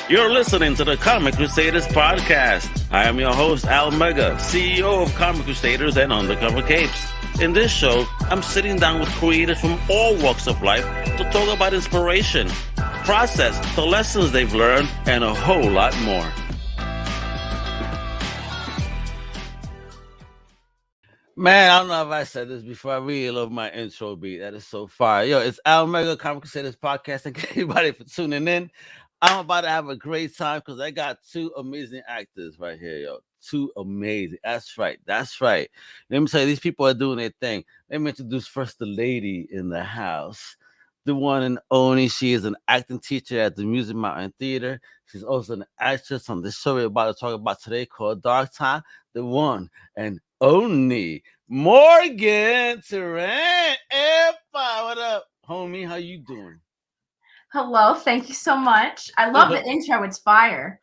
You're listening to the Comic Crusaders Podcast. I am your host, Al Mega, CEO of Comic Crusaders and Undercover Capes. In this show, I'm sitting down with creators from all walks of life to talk about inspiration, process, the lessons they've learned, and a whole lot more. Man, I don't know if I said this before. I really love my intro beat. That is so fire. Yo, it's Al Mega, Comic Crusaders Podcast. Thank everybody for tuning in. I'm about to have a great time because I got two amazing actors right here, yo. Two amazing. That's right. Let me tell you, these people are doing their thing. Let me introduce first the lady in the house, the one and only. She is an acting teacher at the Music Mountain Theater. She's also an actress on the show we're about to talk about today called DarkTyme. The one and only Morgan Tarrant. What up, homie? How you doing? Hello, thank you so much. I love the intro. It's fire.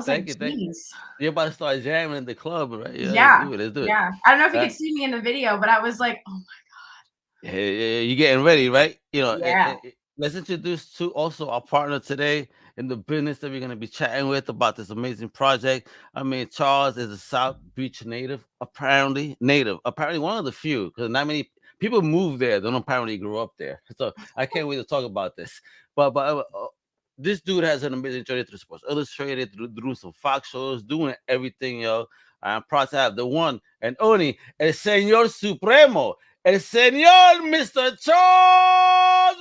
Thank you. You're about to start jamming in the club, right? Yeah. Let's do it. Yeah. I don't know if you could see me in the video, but I was like, oh my God. Yeah, you're getting ready, right? Yeah. Let's introduce to also our partner today in the business that we're going to be chatting with about this amazing project. I mean, Charles is a South Beach native, apparently one of the few, because not many people move there. They don't apparently grow up there. So I can't wait to talk about this. But this dude has an amazing journey through Sports Illustrated, through some Fox shows, doing everything, yo. I'm proud to have the one and only El Señor Supremo, El Señor Mr. Charles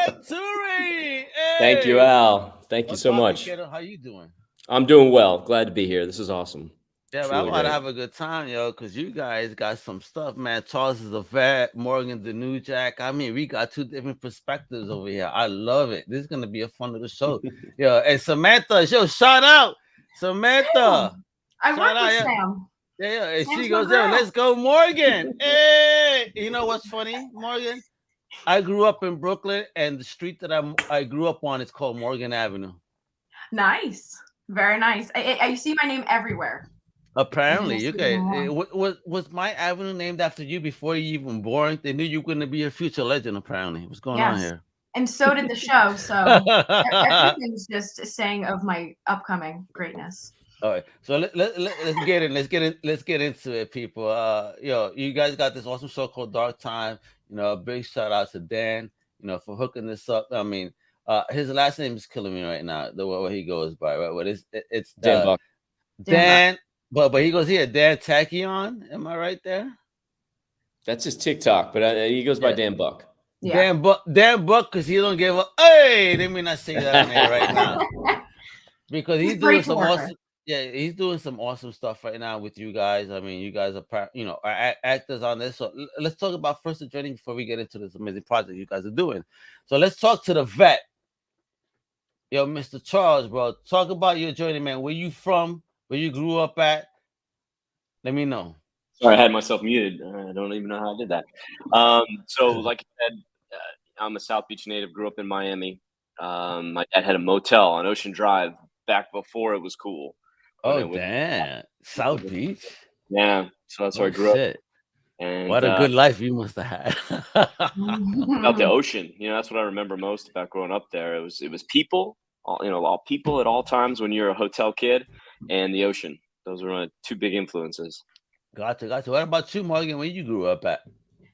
Venturi. Hey. Thank you, Al. Thank you so much. How you doing? I'm doing well. Glad to be here. This is awesome. Yeah, I'm about to have a good time, yo, because you guys got some stuff, man. Charles is a vet, Morgan the new Jack. I mean, we got two different perspectives over here. I love it. This is going to be a fun little show. Yo, and Samantha, shout out. Samantha. I work with Sam. Yeah. And she goes, yo, let's go, Morgan. Hey, you know what's funny, Morgan? I grew up in Brooklyn, and the street that I grew up on is called Morgan Avenue. Nice. Very nice. I see my name everywhere. Apparently, okay. Was my avenue named after you before you even born? They knew you were going to be a future legend. Apparently, what's going on here? And so did the show. So everything's just saying of my upcoming greatness. All right, so let's get in. Let's get into it, people. Yo, you guys got this awesome show called DarkTyme. You know, a big shout out to Dan. You know, for hooking this up. I mean, his last name is killing me right now. The way he goes by, right? But it's Dan Buck. Dan. But he goes here, Dan Tachyon. Am I right there? That's his TikTok, but he goes by Dan Buck. Yeah. Dan Buck, because he don't give a. Hey, let me not say that on here right now, because he's doing some awesome. Yeah, he's doing some awesome stuff right now with you guys. I mean, you guys are actors on this. So let's talk about first the journey before we get into this amazing project you guys are doing. So let's talk to the vet. Yo, Mr. Charles, bro, talk about your journey, man. Where you from? Where you grew up at? Let me know. Sorry, I had myself muted. I don't even know how I did that. So, like I said, I'm a South Beach native. Grew up in Miami. My dad had a motel on Ocean Drive back before it was cool. Oh, damn. South Beach? Yeah. So that's where I grew up. And what a good life you must have had. About the ocean. You know, that's what I remember most about growing up there. It was people, all people at all times when you're a hotel kid, and the ocean. Those were my two big influences. Gotcha. What about you, Morgan, where you grew up at?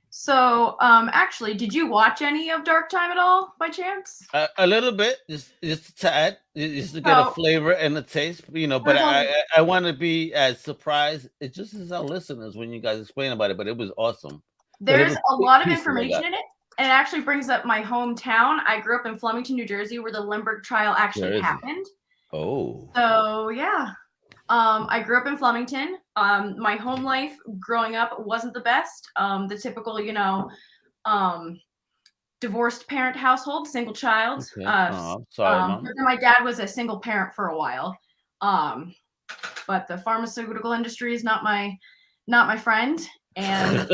So, actually, did you watch any of DarkTyme at all, by chance? A little bit, just a tad, just to get a flavor and a taste, But I want to be as surprised, just as our listeners when you guys explain about it. But it was awesome. There's a lot of information in it, and it actually brings up my hometown. I grew up in Flemington, New Jersey, where the Limburg trial actually happened. Oh. So yeah. I grew up in Flemington. My home life growing up wasn't the best. The typical, divorced parent household, single child. Okay. Sorry, Mom. My dad was a single parent for a while. But the pharmaceutical industry is not my friend. And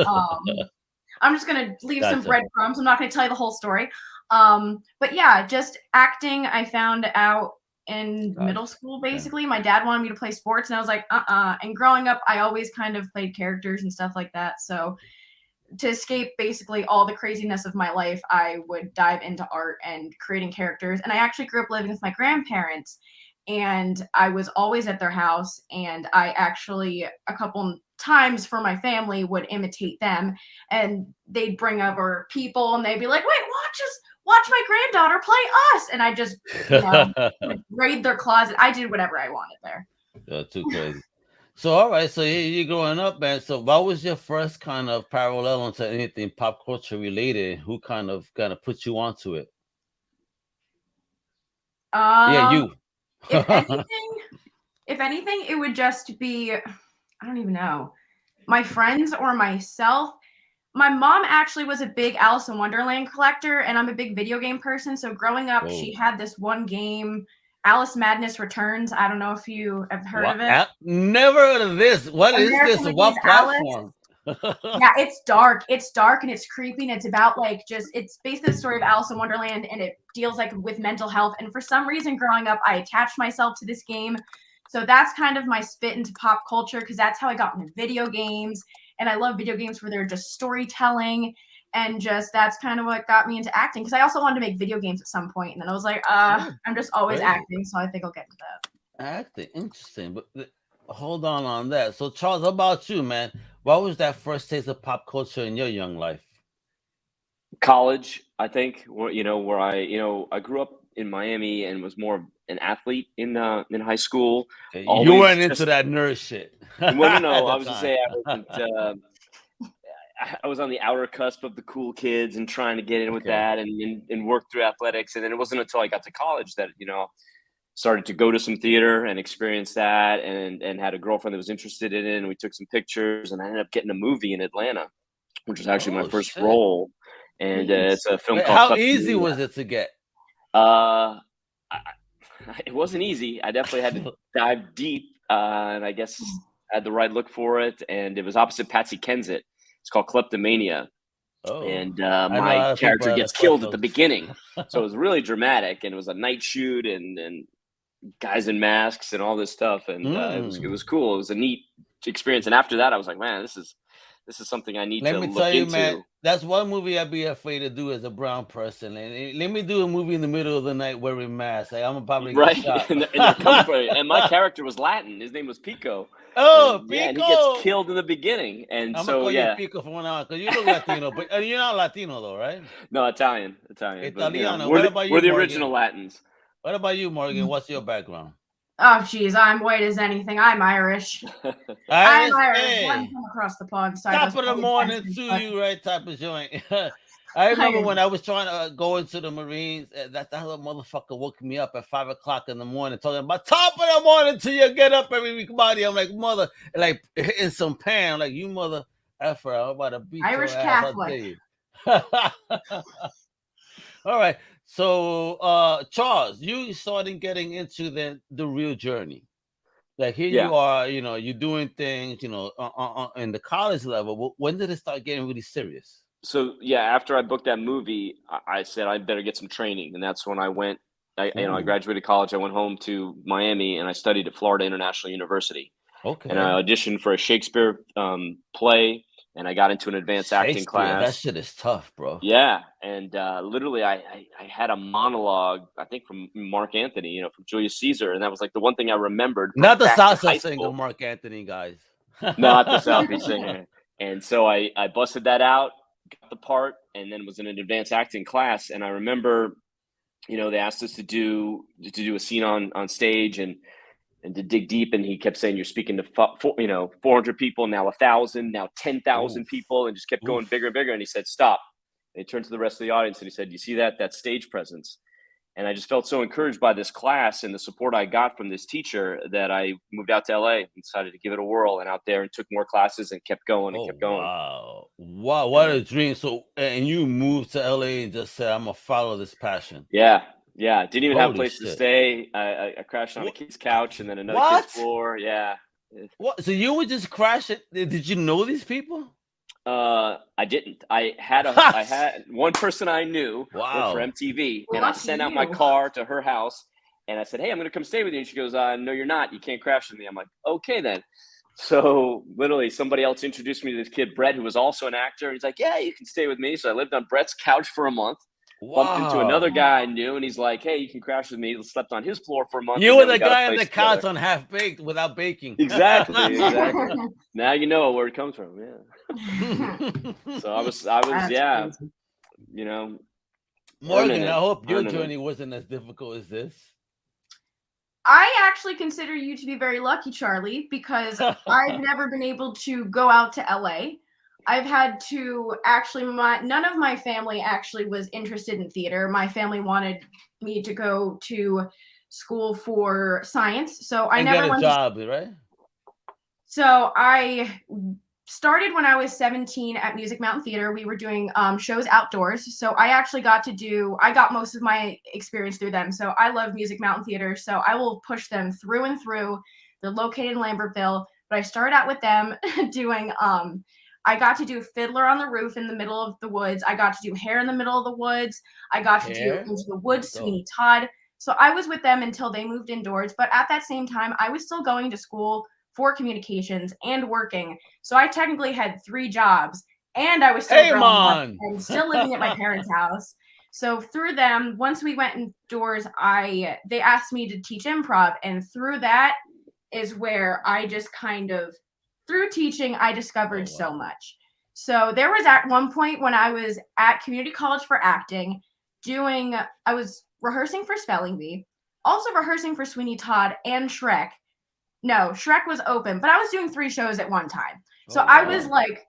I'm just gonna leave some breadcrumbs. I'm not gonna tell you the whole story. But yeah, just acting. I found out in middle school, basically. My dad wanted me to play sports, and I was like, And growing up, I always kind of played characters and stuff like that. So to escape basically all the craziness of my life, I would dive into art and creating characters. And I actually grew up living with my grandparents, and I was always at their house, and I actually a couple times for my family would imitate them, and they'd bring over people and they'd be like, wait, watch my granddaughter play us, and I just would raid their closet. I did whatever I wanted there. Too crazy. So all right, so you're growing up, man. So what was your first kind of parallel into anything pop culture related? Who kind of put you onto it? You. If anything, it would just be, I don't even know, my friends or myself. My mom actually was a big Alice in Wonderland collector, and I'm a big video game person. So growing up, she had this one game, Alice Madness Returns. I don't know if you have heard of it. Never heard of this. What is this? What platform? Yeah, it's dark. It's dark and it's creepy, and it's about it's basically the story of Alice in Wonderland, and it deals with mental health. And for some reason, growing up, I attached myself to this game. So that's kind of my spit into pop culture, because that's how I got into video games. And I love video games where they're just storytelling, and that's kind of what got me into acting. Because I also wanted to make video games at some point, and then I was like, I'm just always acting, so I think I'll get into that. Acting, interesting. But hold on that. So Charles, how about you, man? What was that first taste of pop culture in your young life? College, I think, where I grew up in Miami and was more an athlete in high school. You weren't into that nerd shit. Well, no, I was just saying I was on the outer cusp of the cool kids and trying to get in with that and work through athletics. And then it wasn't until I got to college that started to go to some theater and experience that, and had a girlfriend that was interested in it, and we took some pictures, and I ended up getting a movie in Atlanta, which was actually my first role. And it's a film called How easy was it to get? It wasn't easy. I definitely had to dive deep, and I guess I had the right look for it. And it was opposite Patsy Kensit. It's called Kleptomania. And my character gets killed at the beginning. So it was really dramatic, and it was a night shoot and guys in masks and all this stuff. And it was cool. It was a neat experience. And after that, I was like, man, this is something I need to look into. Let me tell you, man, that's one movie I'd be afraid to do as a brown person. And let me do a movie in the middle of the night wearing masks. I'm probably get shot. and my character was Latin. His name was Pico. Oh, Pico! Yeah, and he gets killed in the beginning. And I'm gonna call you Pico from now on, because you look Latino, but you're not Latino though, right? No, Italian. Italiano. We're the original Latins. What about you, Morgan? What's your background? Oh, geez, I'm white as anything. I'm Irish. I'm Irish. One from across the pond. Top of the morning to you, right? Type of joint. I remember when I was trying to go into the Marines, that little motherfucker woke me up at 5 o'clock in the morning, talking about top of the morning till you get up every week, body. I'm like, mother, like in some pan, like you mother effer. I'm about to beat Irish your ass, Catholic. All right. So, Charles, you started getting into the real journey. Like here you are, you're doing things, in the college level. When did it start getting really serious? So after I booked that movie, I said I better get some training, and that's when I went. I graduated college. I went home to Miami, and I studied at Florida International University. Okay. And I auditioned for a Shakespeare play, and I got into an advanced acting class. That shit is tough, bro. Yeah, and literally, I had a monologue, I think, from Mark Anthony, from Julius Caesar, and that was like the one thing I remembered. Not the salsa singer, Mark Anthony, guys. Not the salsa singer. And so I busted that out, got the part, and then was in an advanced acting class. And I remember, they asked us to do a scene on stage and to dig deep, and he kept saying, you're speaking to 400 people, now 1,000, now 10,000 people, and just kept going bigger and bigger. And he said, stop. And he turned to the rest of the audience and he said, you see that stage presence? And I just felt so encouraged by this class and the support I got from this teacher that I moved out to LA and decided to give it a whirl, and out there and took more classes and kept going and kept going. Wow, what a dream. So, and you moved to LA and just said, I'm gonna follow this passion. Yeah. Didn't even have a place to stay. I crashed on a kid's couch and then another kid's floor. Yeah. What? So you would just crash it? Did you know these people? I didn't. I had one person I knew for MTV, and I sent out my car to her house, and I said, hey, I'm going to come stay with you. And she goes, no, you're not. You can't crash with me. I'm like, okay, then. So literally somebody else introduced me to this kid, Brett, who was also an actor. He's like, yeah, you can stay with me. So I lived on Brett's couch for a month. Bumped into another guy I knew, and he's like, "Hey, you can crash with me." Slept on his floor for a month. You were the guy on the couch on Half Baked without baking. Exactly. Now you know where it comes from. Yeah. So I was, yeah. Crazy. You know, Morgan, I hope your journey wasn't as difficult as this. I actually consider you to be very lucky, Charlie, because I've never been able to go out to LA. I've had to actually, none of my family actually was interested in theater. My family wanted me to go to school for science. So I never got a job, right? So I started when I was 17 at Music Mountain Theater. We were doing shows outdoors. So I actually got most of my experience through them. So I love Music Mountain Theater. So I will push them through and through. They're located in Lambertville. But I started out with them doing I got to do Fiddler on the Roof in the middle of the woods. I got to do Hair in the Middle of the Woods. I got to do Into the Woods, Sweeney Todd. So I was with them until they moved indoors. But at that same time, I was still going to school for communications and working. So I technically had 3 jobs, and I was still growing up and still living at my parents' house. So through them, once we went indoors, they asked me to teach improv. And through that is where I just kind of, through teaching, I discovered so much. So there was at one point when I was at community college for acting, I was rehearsing for Spelling Bee, also rehearsing for Sweeney Todd and Shrek. No, Shrek was open, but I was doing 3 shows at one time. So I was like,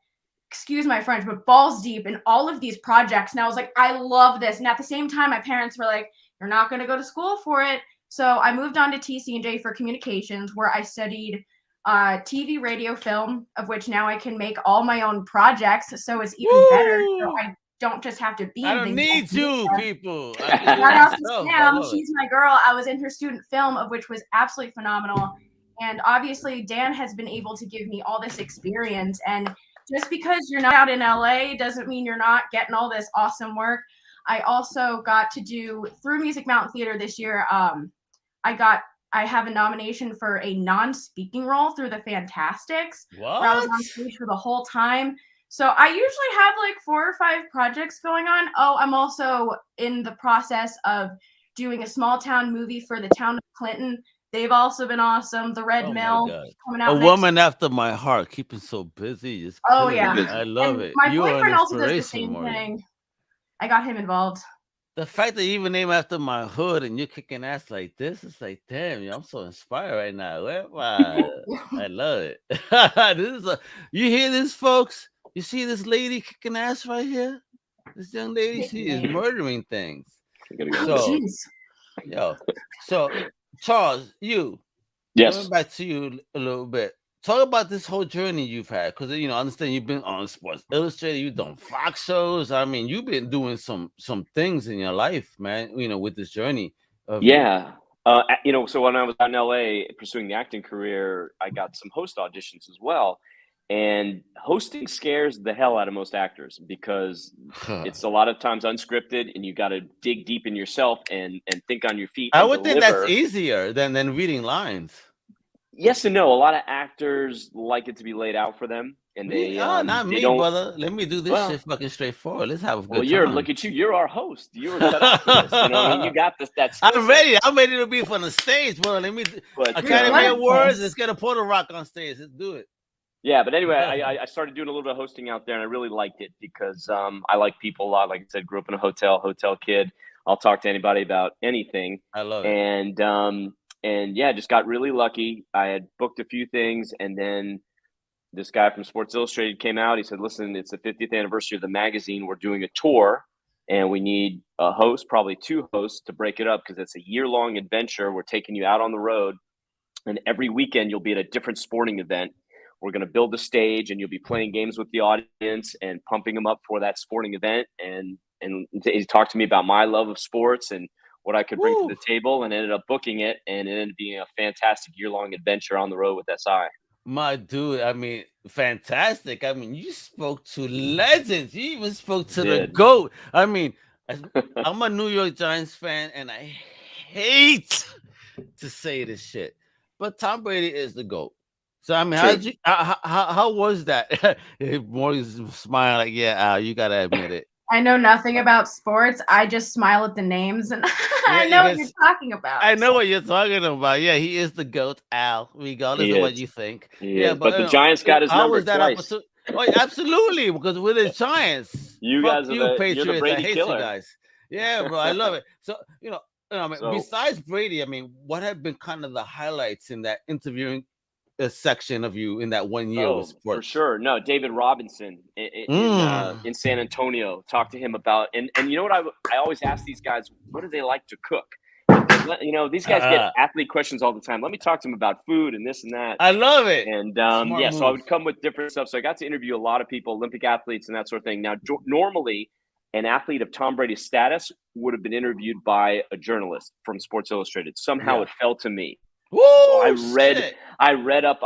excuse my French, but balls deep in all of these projects. And I was like, I love this. And at the same time, my parents were like, you're not going to go to school for it. So I moved on to TC&J for communications, where I studied TV, radio, film, of which now I can make all my own projects. So it's even better. So I don't just have to be. I don't need you, people. Shout out to Sam. She's my girl. I was in her student film, of which was absolutely phenomenal. And obviously, Dan has been able to give me all this experience. And just because you're not out in LA doesn't mean you're not getting all this awesome work. I also got to do, through Music Mountain Theater this year, I have a nomination for a non-speaking role through the Fantastics. What? Where I was on stage for the whole time. So I usually have like 4 or 5 projects going on. Oh, I'm also in the process of doing a small town movie for the town of Clinton. They've also been awesome. The Red Mill coming out. A woman after my heart, keeping so busy. Oh yeah, I love it. My boyfriend also does the same thing. I got him involved. The fact that you even name after my hood and you're kicking ass like this, it's like, damn, I'm so inspired right now. I love it. You hear this, folks? You see this lady kicking ass right here? This young lady, she is murdering things. So Charles, coming back to you a little bit. Talk about this whole journey you've had, because I understand you've been on Sports Illustrated, you've done Fox shows. I mean, you've been doing some things in your life, man. With this journey. So when I was out in LA pursuing the acting career, I got some host auditions as well. And hosting scares the hell out of most actors because it's a lot of times unscripted, and you got to dig deep in yourself and think on your feet. I would think that's easier than reading lines. Yes and no. A lot of actors like it to be laid out for them, and they not me, brother. Let me do this shit fucking straightforward. Let's have a good time. Look at you. You're our host. You were set up for this. You got this. I'm ready. I'm ready to be on the stage, bro. Academy Awards. Let's get a Porter Rock on stage. Let's do it. Yeah, but anyway, I started doing a little bit of hosting out there, and I really liked it because I like people a lot. Like I said, grew up in a hotel kid. I'll talk to anybody about anything. I love it. And just got really lucky. I had booked a few things, and then this guy from Sports Illustrated came out. He said, listen, it's the 50th anniversary of the magazine. We're doing a tour, and we need a host, probably 2 hosts to break it up because it's a year-long adventure. We're taking you out on the road, and every weekend you'll be at a different sporting event. We're going to build a stage, and you'll be playing games with the audience and pumping them up for that sporting event. And he talked to me about my love of sports and what I could bring to the table, and ended up booking it, and it ended up being a fantastic year-long adventure on the road with SI. My dude, I mean, fantastic. I mean, you spoke to legends. You even spoke to the GOAT. I mean, I'm a New York Giants fan, and I hate to say this shit, but Tom Brady is the GOAT. So, I mean, how was that? Morgan's smiling like, you got to admit it. I know nothing about sports. I just smile at the names, and I know what you're talking about. I know what you're talking about. Yeah, he is the GOAT, Al, regardless of what you think. But the Giants got his number twice. Oh, absolutely, because we're the Giants. You guys are Patriots. you're the Brady I hate killer. You guys. Yeah, bro, I love it. So, besides Brady, I mean, what have been kind of the highlights in that interviewing section of you in that 1 year with sports? For sure. No, David Robinson in San Antonio. Talked to him about and you know what I always ask these guys, what do they like to cook? These guys get athlete questions all the time. Let me talk to them about food and this and that. I love it. And so I would come with different stuff. So I got to interview a lot of people, Olympic athletes and that sort of thing. Now, normally an athlete of Tom Brady's status would have been interviewed by a journalist from Sports Illustrated. Somehow it fell to me. Woo, so I read up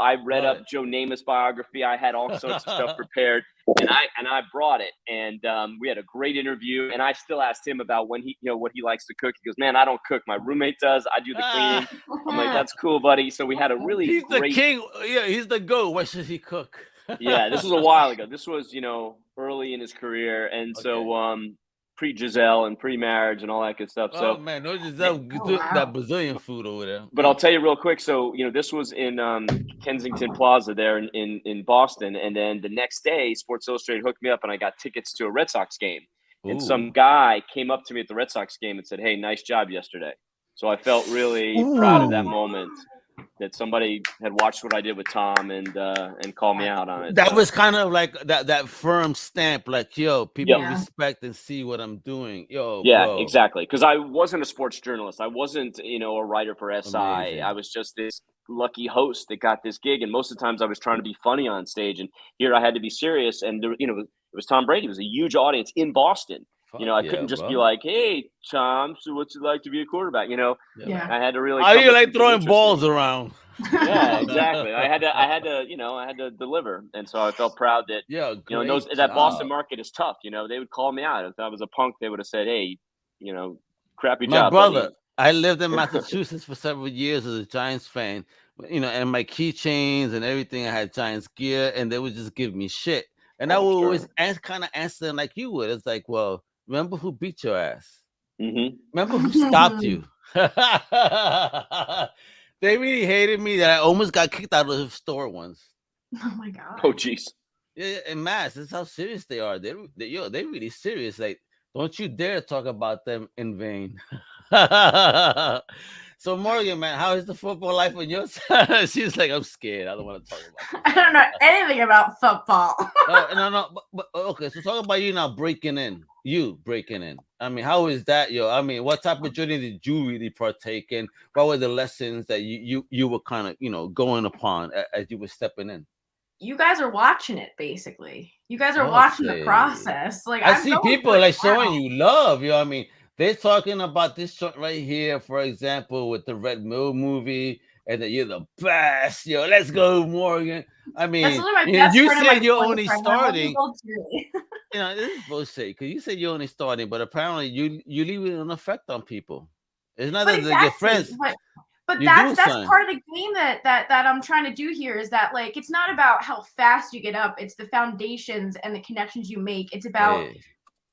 Joe Namath's biography. I had all sorts of stuff prepared, and I brought it, and we had a great interview. And I still asked him about when what he likes to cook. He goes, "Man, I don't cook. My roommate does. I do the cleaning." I'm like, "That's cool, buddy." So we had a really he's the king. Yeah, he's the GOAT. What should he cook? Yeah, this was a while ago. This was early in his career, and so pre-Giselle and pre-marriage and all that good stuff. So man, no Giselle, that Brazilian food over there. But I'll tell you real quick. So this was in Kensington Plaza there in Boston, and then the next day, Sports Illustrated hooked me up, and I got tickets to a Red Sox game. Ooh. And some guy came up to me at the Red Sox game and said, "Hey, nice job yesterday." So I felt really proud of that moment. That somebody had watched what I did with Tom and called me out on it. That was kind of like that firm stamp, like, yo, people respect and see what I'm doing. Yo, bro. Exactly. Because I wasn't a sports journalist. I wasn't, a writer for SI. Amazing. I was just this lucky host that got this gig. And most of the times I was trying to be funny on stage. And here I had to be serious. And, it was Tom Brady. It was a huge audience in Boston. I couldn't just be like, "Hey, Tom, so what's it like to be a quarterback?" I had to really. How do you like throwing balls around? Yeah, exactly. I had to deliver, and so I felt proud that that Boston market is tough. They would call me out if I was a punk. They would have said, "Hey, crappy job." My brother, I lived in Massachusetts for several years as a Giants fan. And my keychains and everything, I had Giants gear, and they would just give me shit, and I would always kind of answer them like you would. It's like, well. Remember who beat your ass? Mm-hmm. Remember who stopped you? They really hated me that I almost got kicked out of the store once. Oh my god! Oh jeez. Yeah, and Mass, that's how serious they are. They're really serious. Like, don't you dare talk about them in vain. So Morgan, man, how is the football life on your side? She's like, I'm scared. I don't want to talk about it. I don't know anything about football. No. But okay, so talk about you now breaking in. You breaking in. I mean, how is that, yo? I mean, what type of journey did you really partake in? What were the lessons that you were kind of, going upon as you were stepping in? You guys are watching it, basically. You guys are watching the process. Like I see people like showing you love. I mean, they're talking about this joint right here, for example, with the Red Mill movie, and that you're the best. Yo, let's go, Morgan. I mean, you said you're only starting. This is bullshit because you said you're only starting, but apparently you leave an effect on people. It's not that they're your friends. But that's part of the game that I'm trying to do here is that, like, it's not about how fast you get up. It's the foundations and the connections you make. It's about,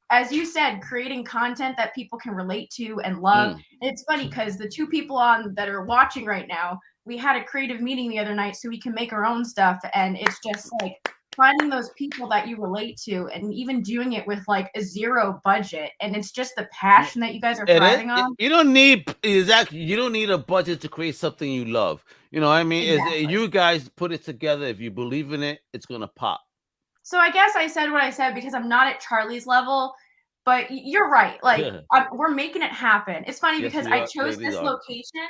as you said, creating content that people can relate to and love. And it's funny because the two people that are watching right now, we had a creative meeting the other night so we can make our own stuff. And it's just like finding those people that you relate to and even doing it with like a zero budget. And it's just the passion that you guys are thriving on. You don't need a budget to create something you love. You know what I mean? Exactly. You guys put it together. If you believe in it, it's going to pop. So I guess I said what I said because I'm not at Charlie's level, but you're right. Like we're making it happen. It's funny because I chose this location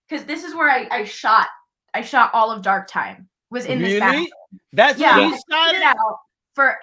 because this is where I shot all of DarkTyme. Was in this bathroom. That's where you shot it out for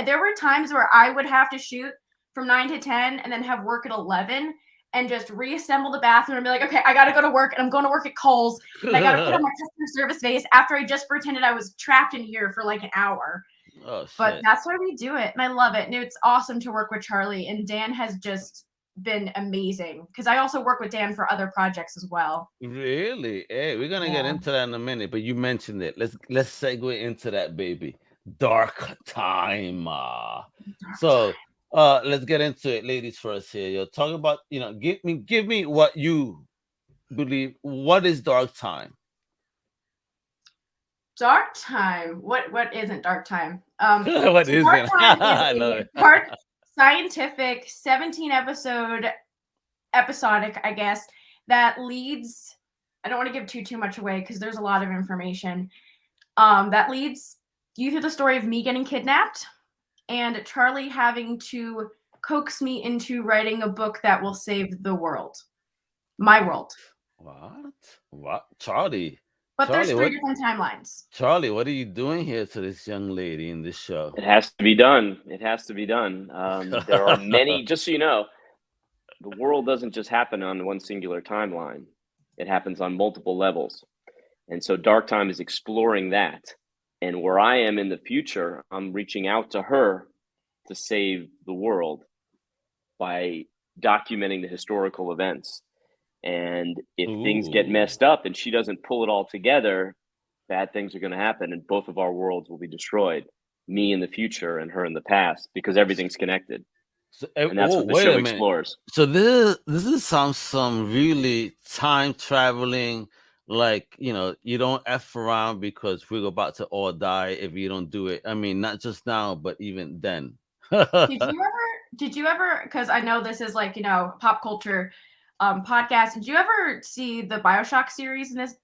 there were times where I would have to shoot from 9 to 10 and then have work at 11 and just reassemble the bathroom and be like, okay, I got to go to work and I'm going to work at Kohl's and I got to put on my customer service face after I just pretended I was trapped in here for like an hour. Oh, but that's why we do it. And I love it. And it's awesome to work with Charlie, and Dan has just been amazing because I also work with Dan for other projects as well. Really? Hey, we're gonna get into that in a minute, but you mentioned it. Let's segue into that, baby. DarkTyme. So Let's get into it, ladies first here. You're talking about, give me what you believe. What is DarkTyme? DarkTyme. What isn't DarkTyme? What So is it? I DarkTyme is love a it. dark scientific 17 episodic, I guess, that leads. I don't want to give too much away because there's a lot of information. That leads you through the story of me getting kidnapped and Charlie having to coax me into writing a book that will save the world. My world. What? Charlie. But Charlie, there's 3 different timelines. Charlie, what are you doing here to this young lady in this show? It has to be done. It has to be done. There are many, just so you know, the world doesn't just happen on one singular timeline. It happens on multiple levels. And so DarkTyme is exploring that. And where I am in the future, I'm reaching out to her to save the world by documenting the historical events. And if things get messed up and she doesn't pull it all together, bad things are going to happen and both of our worlds will be destroyed. Me in the future and her in the past, because everything's connected. So, and that's what the show explores. So this is some really time traveling, like, you don't F around because we're about to all die if you don't do it. I mean, not just now, but even then. Did you ever, because I know this is like, pop culture podcast. Did you ever see the BioShock series in this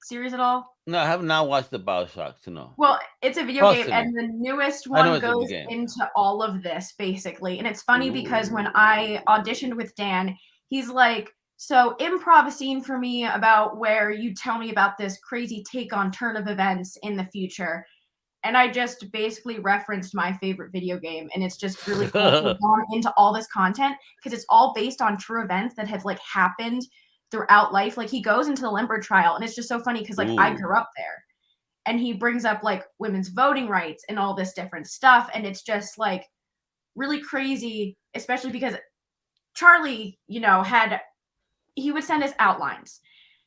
series at all? No, I have not watched the BioShock to know. Well, it's a video game, and the newest one goes into all of this, basically. And it's funny because when I auditioned with Dan, he's like, so improv a scene for me about where you tell me about this crazy take on turn of events in the future. And I just basically referenced my favorite video game. And it's just really cool to have gone into all this content because it's all based on true events that have like happened throughout life. Like he goes into the Limburg trial and it's just so funny because like I grew up there and he brings up like women's voting rights and all this different stuff. And it's just like really crazy, especially because Charlie, he would send us outlines.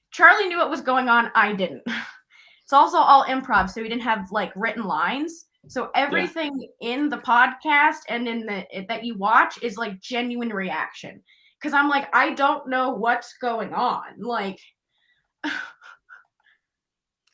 Charlie knew what was going on. I didn't. It's also all improv, so we didn't have like written lines. So everything in the podcast and in that you watch is like genuine reaction. Because I'm like, I don't know what's going on. Like,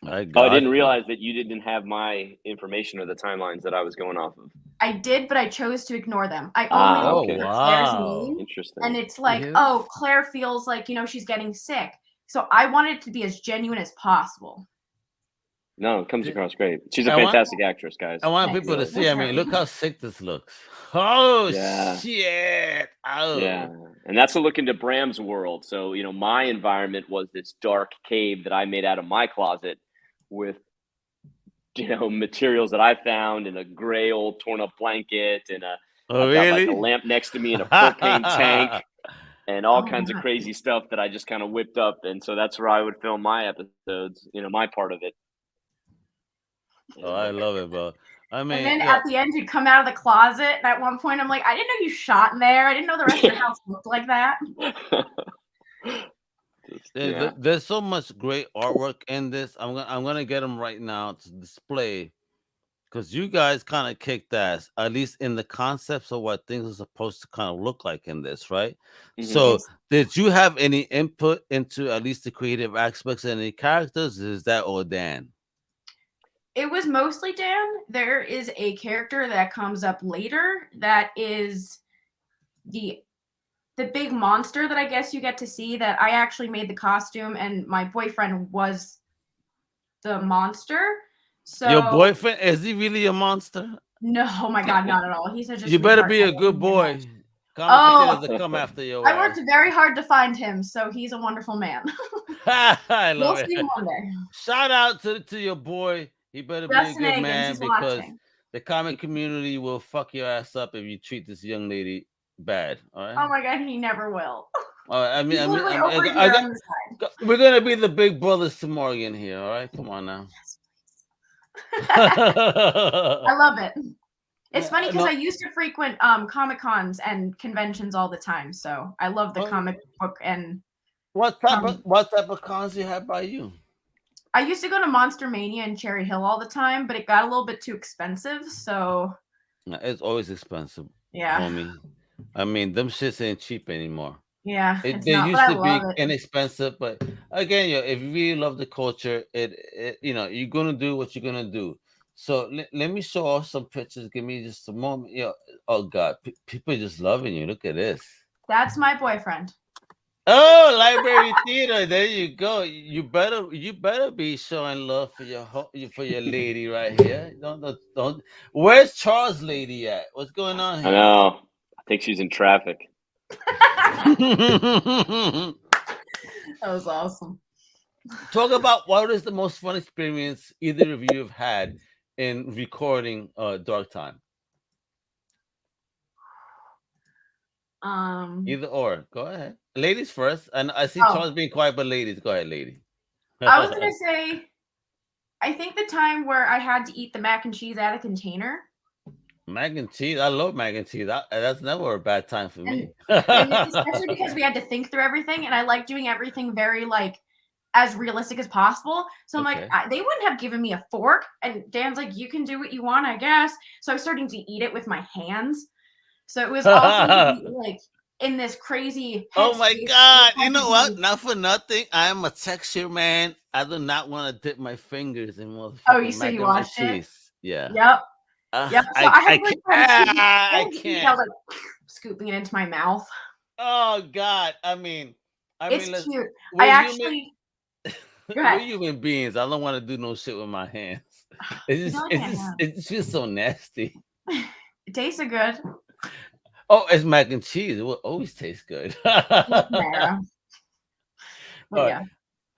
I didn't realize that you didn't have my information or the timelines that I was going off of. I did, but I chose to ignore them. I only looked at Claire's name. Interesting. And it's like, Claire feels like, she's getting sick. So I wanted it to be as genuine as possible. No, it comes across great. She's a fantastic actress, guys. I want people to see. I mean, look how sick this looks. Oh, shit. Oh. Yeah. And that's a look into Bram's world. So, my environment was this dark cave that I made out of my closet with, materials that I found in a gray old torn up blanket and a lamp next to me and a propane tank and all kinds of crazy stuff that I just kind of whipped up. And so that's where I would film my episodes, my part of it. Oh, I love it, bro. I mean, and then at the end, you'd come out of the closet. And at one point, I'm like, I didn't know you shot in there. I didn't know the rest of the house looked like that. There's so much great artwork in this. I'm gonna get them right now to display because you guys kind of kicked ass, at least in the concepts of what things are supposed to kind of look like in this, right? Mm-hmm. So, did you have any input into at least the creative aspects of any characters? Is that all Dan? It was mostly Dan. There is a character that comes up later that is the big monster that I guess you get to see that I actually made the costume and my boyfriend was the monster. So your boyfriend, is he really a monster? No, oh my God, not at all. He's just you better be a good boy. Come after your I worked very hard to find him, so he's a wonderful man. I love we'll see him one day. Shout out to your boy. He better be a good man because the comic community will fuck your ass up if you treat this young lady bad. All right. Oh my God, he never will. We're gonna be the big brothers to Morgan here. All right, come on now. I love it. It's funny because I used to frequent Comic Cons and conventions all the time, so I love the comic book and. What type of cons you have by you? I used to go to Monster Mania and Cherry Hill all the time, but it got a little bit too expensive, so... It's always expensive. Yeah. homie. I mean, them shits ain't cheap anymore. Yeah, it's They not, but used I to be love it. inexpensive, but again, if you really love the culture, you're gonna do what you're gonna do. So let me show off some pictures. Give me just a moment. Oh God, people just loving you. Look at this. That's my boyfriend. Oh, library theater. There you go. You better be showing love for for your lady right here. Don't. Where's Charles' lady at? What's going on I here? know. I think she's in traffic. That was awesome. Talk about what is the most fun experience either of you have had in recording DarkTyme. Either or. Go ahead. Ladies first. And I see Oh. Charles being quiet, but ladies, go ahead, lady. I was gonna say, I think the time where I had to eat the mac and cheese out of container. Mac and cheese. I love mac and cheese. That's never a bad time for me. And it's especially because we had to think through everything, and I like doing everything very like as realistic as possible. So I'm Okay. like, they wouldn't have given me a fork, and Dan's like, you can do what you want, I guess. So I was starting to eat it with my hands. So it was also like in this crazy. Oh my headspace. God! You know what? Not for nothing, I am a texture man. I do not want to dip my fingers in motherfucking Oh, you said you macaroni watched it? cheese. Yeah. Yep. Yep. So I had I I can't. was like scooping it into my mouth. Oh God! I mean, It's cute. We're I actually. Go we're ahead. human beings. I don't want to do no shit with my hands. You know I can't have. It's just so nasty. It tasted good. Oh, it's mac and cheese. It will always taste good. Yeah. But All yeah. right.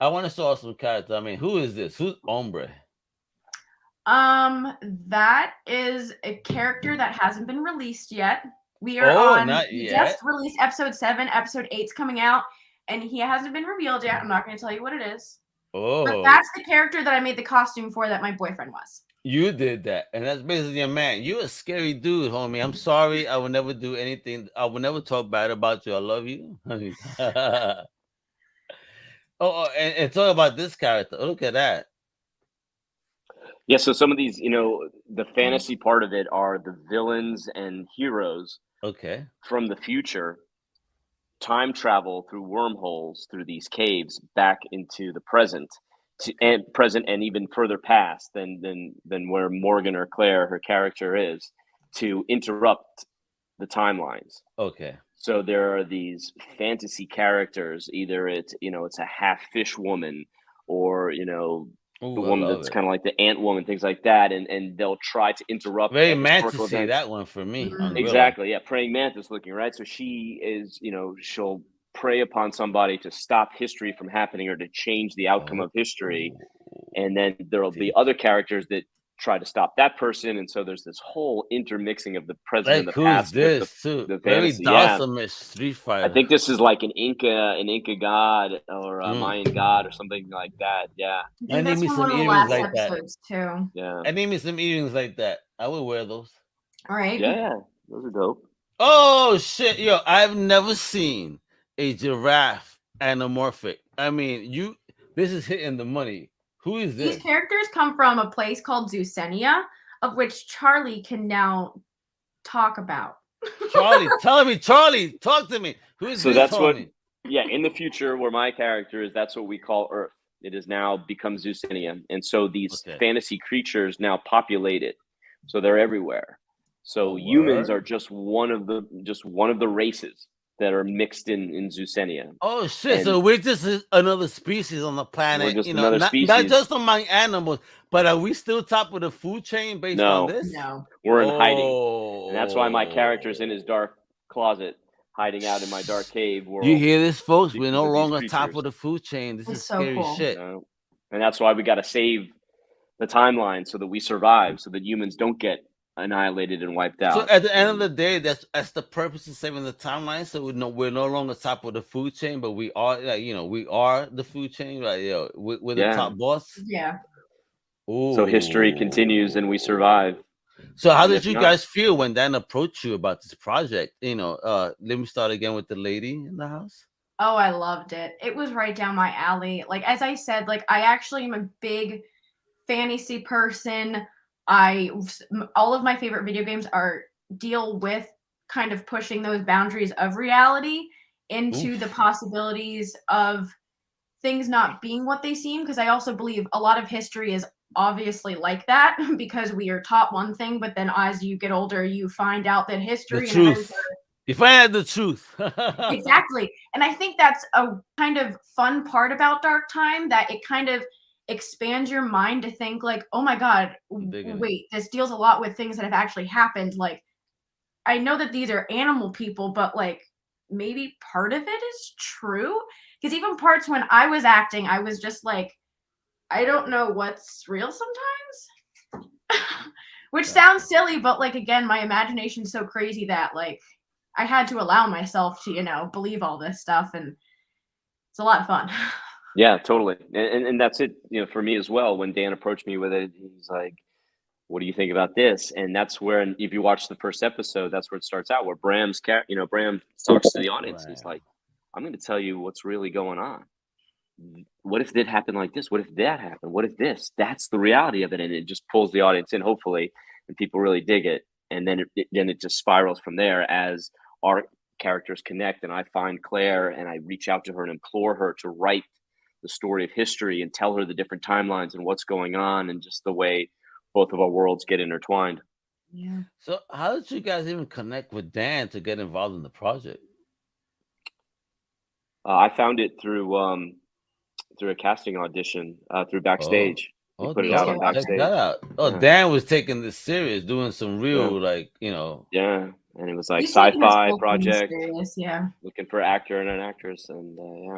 I want to show some characters. I mean, who is this? Who's Ombre? That is a character that hasn't been released yet. We are on. Not We yet. just released episode 7. Episode 8's coming out, and he hasn't been revealed yet. I'm not going to tell you what it is. Oh, but that's the character that I made the costume for that my boyfriend was. You did that, and that's basically a man. You're a scary dude, homie. I'm sorry. I will never do anything. I will never talk bad about you. I love you. And talk about this character. Look at that. Yeah, so some of these, the fantasy part of it are the villains and heroes Okay. from the future time travel through wormholes through these caves back into the present and even further past than where Morgan or Claire, her character, is, to interrupt the timelines. Okay. So there are these fantasy characters. Either it's a half fish woman, or the woman that's kind of like the ant woman, things like that, and they'll try to interrupt very historical fantasy events. That one for me. Exactly, yeah, praying mantis looking, right? So she is, she'll prey upon somebody to stop history from happening or to change the outcome of history, and then there'll be other characters that try to stop that person, and so there's this whole intermixing of the present like and the who's past this with too? the Very fantasy. Yeah. Dawson Street Fighter. I think this is like an Inca god or a Mayan god or something like that. Yeah. I need me some earrings like that too. Yeah. I need me some earrings like that. I would wear those. All right. Yeah, those are dope. Oh shit, yo! I've never seen a giraffe anamorphic. I mean, this is hitting the money. Who is this? These characters come from a place called Zeusenia, of which Charlie can now talk about. Charlie, tell me, Charlie, talk to me. Who is so this? That's homie? in the future, where my character is, that's what we call Earth. It has now become Zeusenia, and so these fantasy creatures now populate it. So they're everywhere. So humans are just one of the races that are mixed in Zeusenia. Oh shit! So we're just another species on the planet. We're just another species. Not just among animals, but are we still top of the food chain based on this? No, we're in hiding, and that's why my character's in his dark closet, hiding out in my dark cave world. You hear this, folks? We're no longer top of the food chain. This is so scary cool. shit. And that's why we got to save the timeline so that we survive, so that humans don't get annihilated and wiped out. So at the end of the day, that's the purpose of saving the timeline. So we're no longer top of the food chain, but we are we are the food chain, right? We're the top boss. Yeah. Ooh. So history continues and we survive. So how did you guys feel when Dan approached you about this project? Let me start again with the lady in the house. Oh, I loved it. It was right down my alley. Like, as I said, like, I actually am a big fantasy person. All of my favorite video games deal with kind of pushing those boundaries of reality into the possibilities of things not being what they seem, because I also believe a lot of history is obviously like that because we are taught one thing, but then as you get older you find out that history and events are you find out the truth. exactly. And I think that's a kind of fun part about DarkTyme, that it kind of expands your mind to think like, oh my god, wait, this deals a lot with things that have actually happened. Like, I know that these are animal people, but like maybe part of it is true, because even parts when I was acting, I was just like, I don't know what's real sometimes. Which sounds silly, but like, again, my imagination's so crazy that like I had to allow myself to, you know, believe all this stuff, and it's a lot of fun. Yeah, totally. And that's it, you know, for me as well. When Dan approached me with it, he's like, what do you think about this? And that's where, if you watch the first episode, that's where it starts out, where Bram talks to the audience. He's like, I'm going to tell you what's really going on. What if it happened like this? What if that happened? What if this? That's the reality of it. And it just pulls the audience in, hopefully, and people really dig it. And then it just spirals from there as our characters connect, and I find Claire and I reach out to her and implore her to write the story of history and tell her the different timelines and what's going on, and just the way both of our worlds get intertwined. Yeah. So how did you guys even connect with Dan to get involved in the project? I found it through a casting audition through Backstage. He put it out on Backstage. Check that out. Yeah. Dan was taking this serious, doing some real Yeah, and it was like sci-fi project. Yeah, looking for actor and an actress, and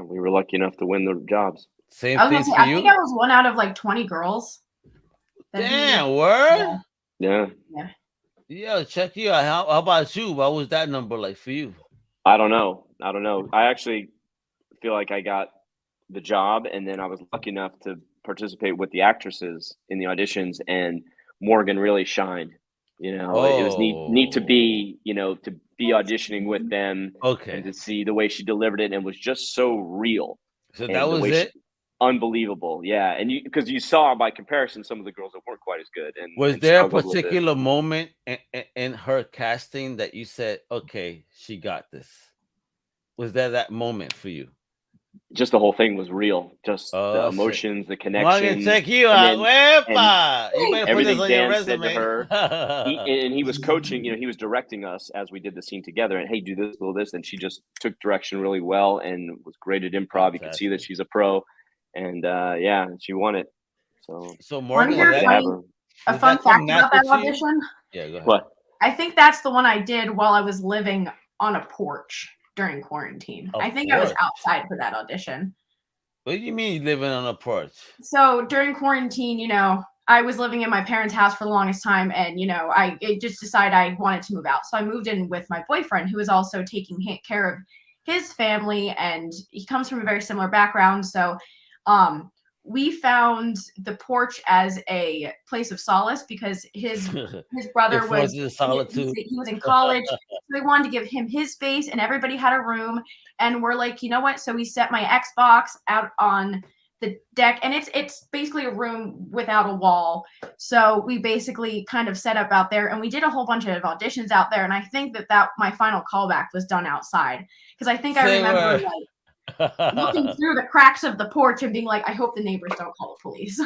we were lucky enough to win the jobs. Same thing for you. I think I was one out of like 20 girls. Damn, word. Yeah. Yeah, check you out. How about you? What was that number like for you? I don't know. I actually feel like I got the job, and then I was lucky enough to participate with the actresses in the auditions, and Morgan really shined. You know, it was neat to be, to be auditioning with them, and to see the way she delivered it, and was just so real. So that was it. Unbelievable, yeah. And because you saw by comparison some of the girls that weren't quite as good. And was there a particular moment in her casting that you said, "Okay, she got this"? Was there that moment for you? Just the whole thing was real. Just the emotions, the connection. Check you out. You better put this on your resume. Said to her, he was coaching. He was directing us as we did the scene together. And hey, do this, and she just took direction really well and was great at improv. Fantastic. You could see that she's a pro, and she won it. So Morgan, a fun fact about that audition. Yeah, go ahead. What? I think that's the one I did while I was living on a porch during quarantine. I think I was outside for that audition. What do you mean living on a porch? So during quarantine, I was living in my parents' house for the longest time, and I just decided I wanted to move out. So I moved in with my boyfriend, who was also taking care of his family, and he comes from a very similar background. So we found the porch as a place of solace because his brother he was in college. So we wanted to give him his space, and everybody had a room. And we're like, you know what? So we set my Xbox out on the deck, and it's basically a room without a wall. So we basically kind of set up out there, and we did a whole bunch of auditions out there. And I think that my final callback was done outside, because I think I remember looking through the cracks of the porch and being like, I hope the neighbors don't call the police.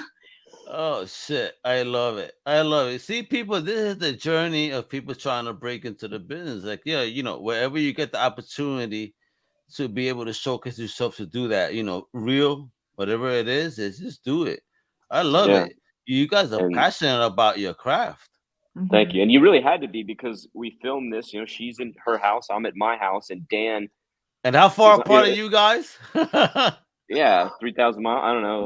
Oh shit, I love it. See, people, this is the journey of people trying to break into the business. Like, wherever you get the opportunity to be able to showcase yourself, to do that, real, whatever it is just do it. I love it. You guys are passionate about your craft. Thank you. And you really had to be, because we filmed this, she's in her house, I'm at my house, and Dan. And how far apart are you guys? 3,000 miles. I don't know.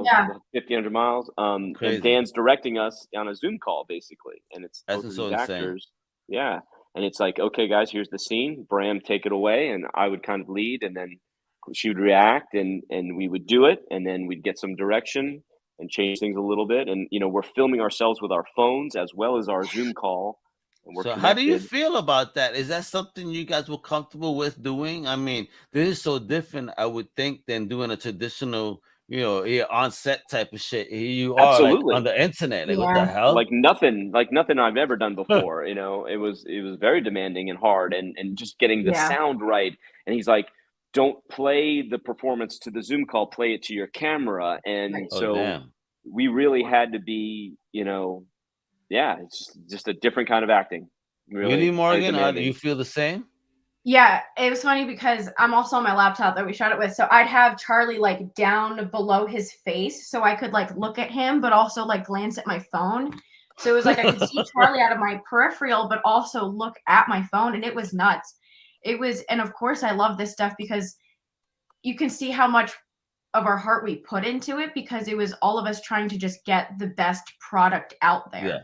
1,500 miles. And Dan's directing us on a Zoom call, basically. And it's so actors. Yeah. And it's like, okay, guys, here's the scene. Bram, take it away. And I would kind of lead, and then she would react, and we would do it. And then we'd get some direction and change things a little bit. And, we're filming ourselves with our phones as well as our Zoom call. So how do you feel about that? Is that something you guys were comfortable with doing? I mean, this is so different, I would think, than doing a traditional on set type of shit. Here you are, like Absolutely. on the internet. Like, what Yeah. the hell? Like nothing I've ever done before. It was very demanding and hard, and just getting the Yeah. sound right. And he's like, don't play the performance to the Zoom call, play it to your camera. And Right. Oh, so damn. we really had to be, it's just a different kind of acting. Really, Really, very Morgan? How do you demanding. feel the same? Yeah, it was funny because I'm also on my laptop that we shot it with. So I'd have Charlie like down below his face so I could like look at him, but also like glance at my phone. So it was like I could see Charlie out of my peripheral, but also look at my phone. And it was nuts. And of course, I love this stuff because you can see how much of our heart we put into it because it was all of us trying to just get the best product out there. Yeah.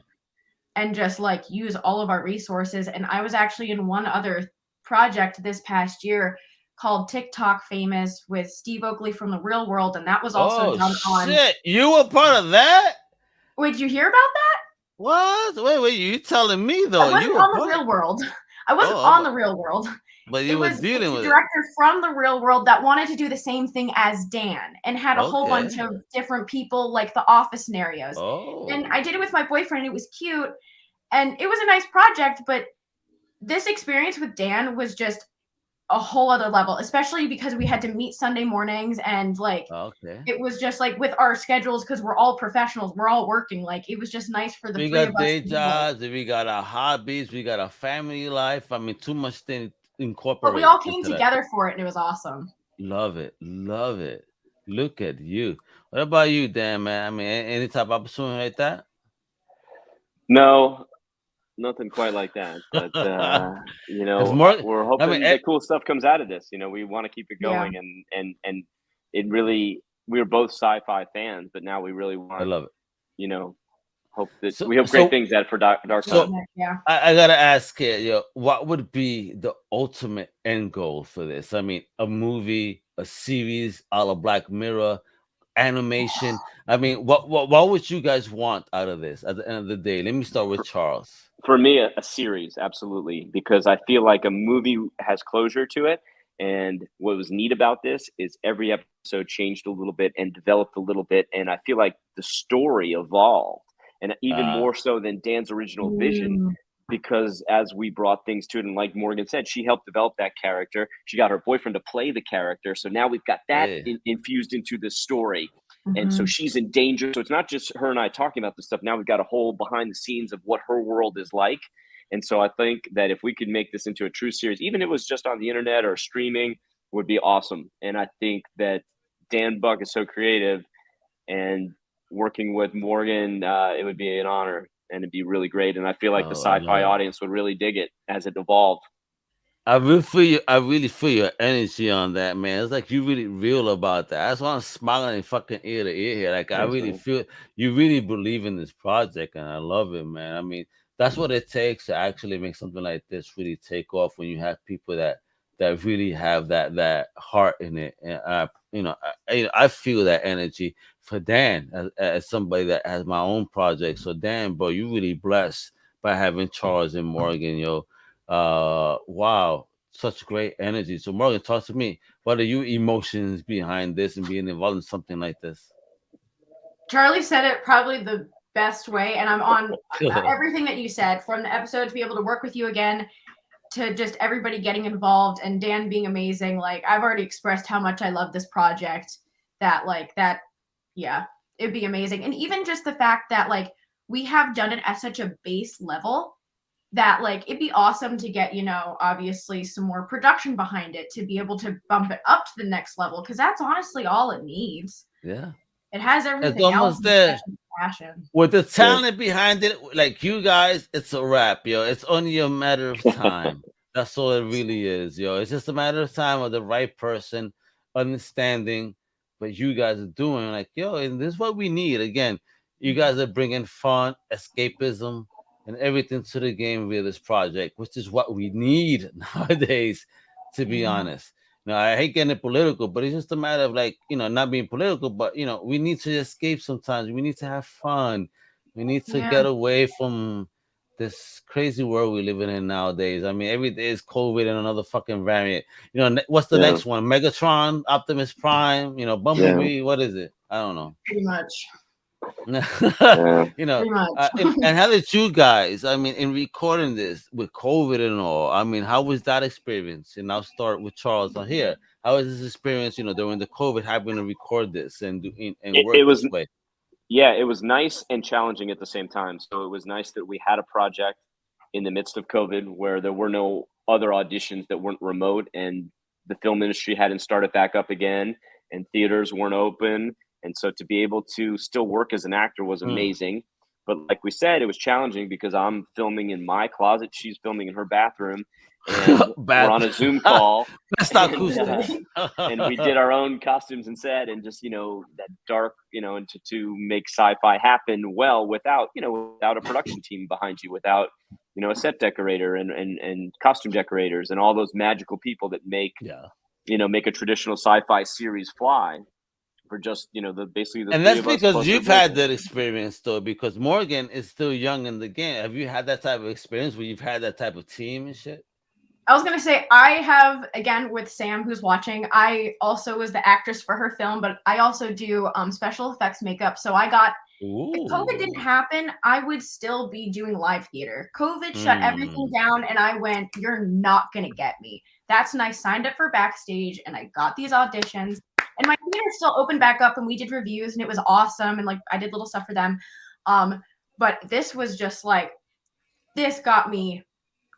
And just like use all of our resources. And I was actually in one other project this past year called TikTok Famous with Steve Oakley from The Real World, and that was also done on. Shit! You were part of that? Did you hear about that? What? Wait! You telling me though? I wasn't You were on part The Real World. I wasn't Oh, on The Real World. but It you were was dealing a with it. director from The Real World that wanted to do the same thing as Dan and had a whole Okay. bunch of different people, like the office scenarios. Oh. And I did it with my boyfriend. It was cute. And it was a nice project, but this experience with Dan was just a whole other level, especially because we had to meet Sunday mornings and like Okay. it was just like with our schedules because we're all professionals, we're all working. Like it was just nice for the We three of got us. day to be like- jobs, we got our hobbies, we got our family life. I mean, too much thing incorporated. But we all came into that. together for it and it was awesome. Love it. Love it. Look at you. What about you, Dan, man? I mean, any type of opportunity like that? No, nothing quite like that. But It's more- we're hoping I mean, that cool stuff comes out of this. We want to keep it Yeah. going, and it really, we're both sci-fi fans, but now we really I want, love it. hope that So- we hope so- great things out for DarkTyme. So- Yeah. I gotta ask here, what would be the ultimate end goal for this? I mean, a movie, a series, a la Black Mirror, animation. I mean, what would you guys want out of this at the end of the day? Let me start with Charles. For me, a series, absolutely, because I feel like a movie has closure to it. And what was neat about this is every episode changed a little bit and developed a little bit. And I feel like the story evolved, and even more so than Dan's original vision, because as we brought things to it, and like Morgan said, she helped develop that character. She got her boyfriend to play the character. So now we've got that infused into the story. And so she's in danger. So it's not just her and I talking about this stuff. Now we've got a whole behind the scenes of what her world is like. And so I think that if we could make this into a true series, even if it was just on the internet or streaming, would be awesome. And I think that Dan Buck is so creative, and working with Morgan, it would be an honor and it'd be really great. And I feel like the sci-fi audience would really dig it as it evolved. I really feel your energy on that, man. It's like you really real about that. That's why I'm smiling and fucking ear to ear here. Like I really feel you really believe in this project, and I love it, man. I mean, that's what it takes to actually make something like this really take off, when you have people that really have that heart in it. And I feel that energy for Dan as somebody that has my own project. So Dan, bro, you really blessed by having Charles and Morgan, wow, such great energy. So Morgan, talk to me. What are your emotions behind this and being involved in something like this? Charlie said it probably the best way, and I'm on everything that you said, from the episode to be able to work with you again, to just everybody getting involved and Dan being amazing. Like I've already expressed how much I love this project. It'd be amazing. And even just the fact that like we have done it at such a base level that like it'd be awesome to get, obviously some more production behind it to be able to bump it up to the next level, because that's honestly all it needs. Yeah. It has everything. It's almost there. Passion. With the talent behind it, like you guys, it's a wrap, It's only a matter of time. That's all it really is, It's just a matter of time of the right person understanding what you guys are doing. Like, and this is what we need. Again, you guys are bringing fun, escapism, and everything to the game via this project, which is what we need nowadays, to be honest. I hate getting political, but it's just a matter of like, not being political, but we need to escape sometimes. We need to have fun. We need to get away from this crazy world we're living in nowadays. I mean, every day is COVID and another fucking variant. You know, what's the next one? Megatron, Optimus Prime, you know, Bumblebee. What is it? I don't know. Pretty much. You know, and how did you guys, I mean, in recording this with COVID and all, I mean, how was that experience? And I'll start with Charles on here. How was this experience, you know, during the COVID, having to record this and work this way? Yeah, it was nice and challenging at the same time. So it was nice that we had a project in the midst of COVID where there were no other auditions that weren't remote, and the film industry hadn't started back up again, and theaters weren't open. And so to be able to still work as an actor was amazing. But like we said, it was challenging because I'm filming in my closet. She's filming in her bathroom. And we're on a Zoom call. That's not acoustic. And we did our own costumes and set, and just, you know, that dark, you know, and to make sci-fi happen well without a production team behind you, without, you know, a set decorator and costume decorators and all those magical people that make a traditional sci-fi series fly. For just, you know, basically the and that's because you've had that experience though, because Morgan is still young in the game. Have you had that type of experience where you've had that type of team and shit? I was gonna say, I have, again, with Sam, who's watching, I also was the actress for her film, but I also do special effects makeup. So I got, if COVID didn't happen, I would still be doing live theater. COVID shut everything down, and I went, you're not gonna get me. That's when I signed up for backstage, and I got these auditions. And my theater still opened back up, and we did reviews, and it was awesome. And like, I did little stuff for them. But this was just like, this got me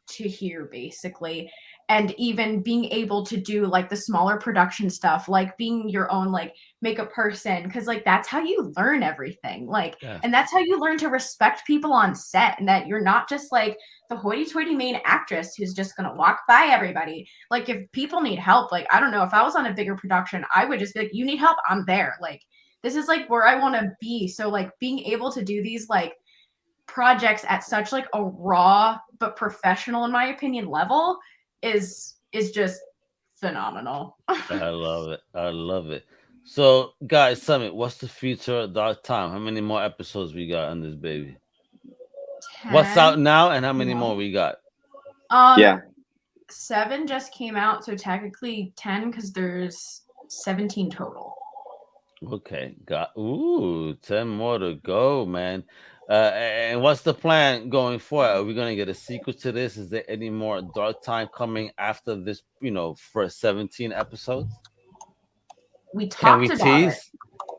to here basically. And even being able to do like the smaller production stuff, like being your own like makeup person, because like that's how you learn everything. Like, and that's how you learn to respect people on set, and that you're not just like the hoity-toity main actress who's just gonna walk by everybody. Like, if people need help, like, I don't know, if I was on a bigger production, I would just be like, you need help, I'm there. Like, this is like where I want to be. So like being able to do these like projects at such like a raw but professional, in my opinion, level is just phenomenal. I love it. So guys, Summit, what's the future of DarkTyme? How many more episodes we got on this baby? 10. What's out now and how many more we got? 7 just came out, so technically 10, because there's 17 total. Okay, got 10 more to go, man. And what's the plan going forward? Are we gonna get a sequel to this? Is there any more DarkTyme coming after this? You know, for 17 episodes. We talked about it.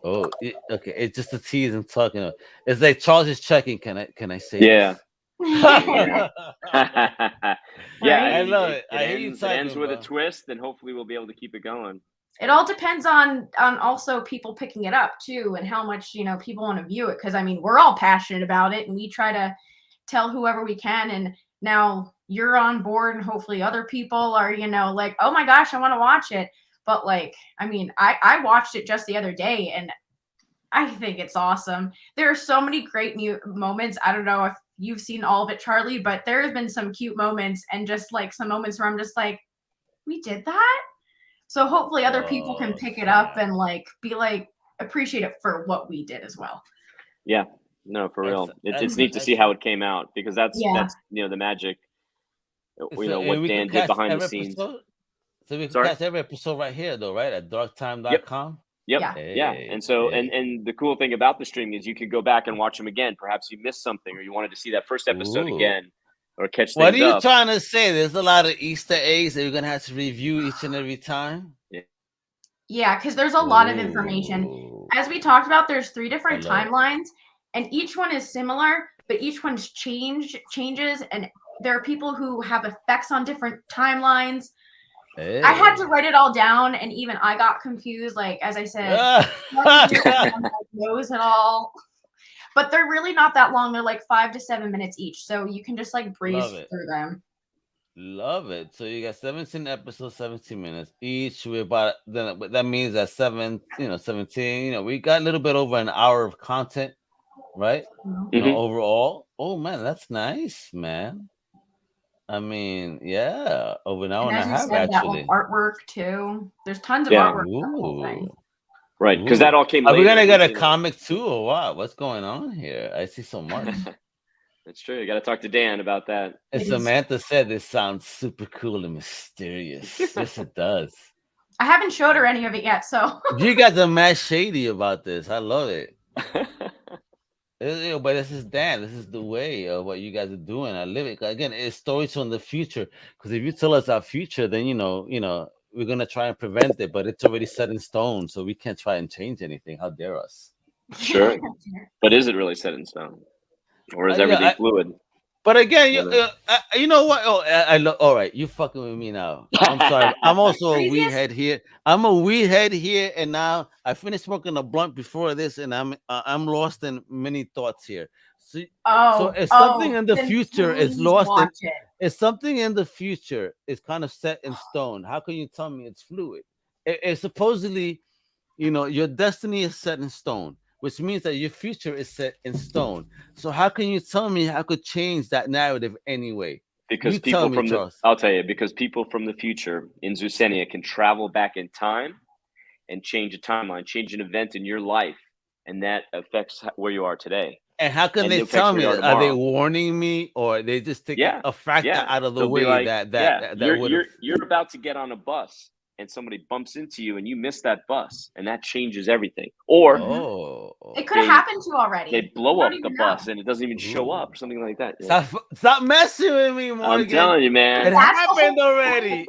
Oh, okay. It's just a tease and talking. It's like Charles is checking. Can I say? Yeah. Yeah, I love it. It ends with a twist, and hopefully we'll be able to keep it going. It all depends on also people picking it up too, and how much, you know, people want to view it. Because I mean, we're all passionate about it, and we try to tell whoever we can. And now you're on board, and hopefully other people are, you know, like, oh my gosh, I want to watch it. But like, I mean, I watched it just the other day, and I think it's awesome. There are so many great moments. I don't know if you've seen all of it, Charlie, but there have been some cute moments, and just like some moments where I'm just like, we did that. So hopefully other people can pick it up and like be like, appreciate it for what we did as well. Yeah, no, for real. It's neat to see how it came out, because that's you know, the magic. You know what Dan did behind the scenes. So we can catch every episode right here, though, right, at DarkTyme.com. Yep. Yeah. And so and the cool thing about the streaming is you can go back and watch them again. Perhaps you missed something, or you wanted to see that first episode again, or catch things up. What are you trying to say? There's a lot of Easter eggs that you're gonna have to review each and every time. Yeah, because there's a lot of information. As we talked about, there's 3 different timelines, and each one is similar, but each one's changes, and there are people who have effects on different timelines. Hey. I had to write it all down, and even I got confused. Like, as I said, knows it all. But they're really not that long. They're like 5 to 7 minutes each, so you can just like breeze through them. Love it. So you got 17 episodes, 17 minutes each. We're about that means that 17. You know, we got a little bit over an hour of content, right? You know, overall. Oh man, that's nice, man. I mean, yeah, over an hour and a half actually. That artwork too. There's tons of artwork. The whole thing. Right, because that all came. Are we gonna get a comic too, or what? What's going on here? I see so much. That's true. You got to talk to Dan about that. And Samantha said this sounds super cool and mysterious. Yes, it does. I haven't showed her any of it yet, so. You guys are mad shady about this. I love it. But this is Dan. This is the way of what you guys are doing. I live it. Again, it's stories from the future. Because if you tell us our future, then we're gonna try and prevent it. But it's already set in stone, so we can't try and change anything. How dare us? Sure. But is it really set in stone, or is everything fluid? But again, you know what? All right, you fucking with me now. I'm sorry. I'm also a weed head here. I'm a weed head here, and now I finished smoking a blunt before this, and I'm lost in many thoughts here. So if something in the future is lost, if something in the future is kind of set in stone, how can you tell me it's fluid? It's supposedly, your destiny is set in stone, which means that your future is set in stone. So how can you tell me I could change that narrative anyway? Because people I'll tell you, because people from the future in Zusenia can travel back in time and change a timeline, change an event in your life, and that affects where you are today. And how can they tell me? Are they warning me, or they just take a factor out of the way you're about to get on a bus and somebody bumps into you and you miss that bus, and that changes everything. Or it could have happened to you already. They blow up the bus and it doesn't even show up, or something like that. Stop messing with me, Morgan. I'm telling you, man. It happened already.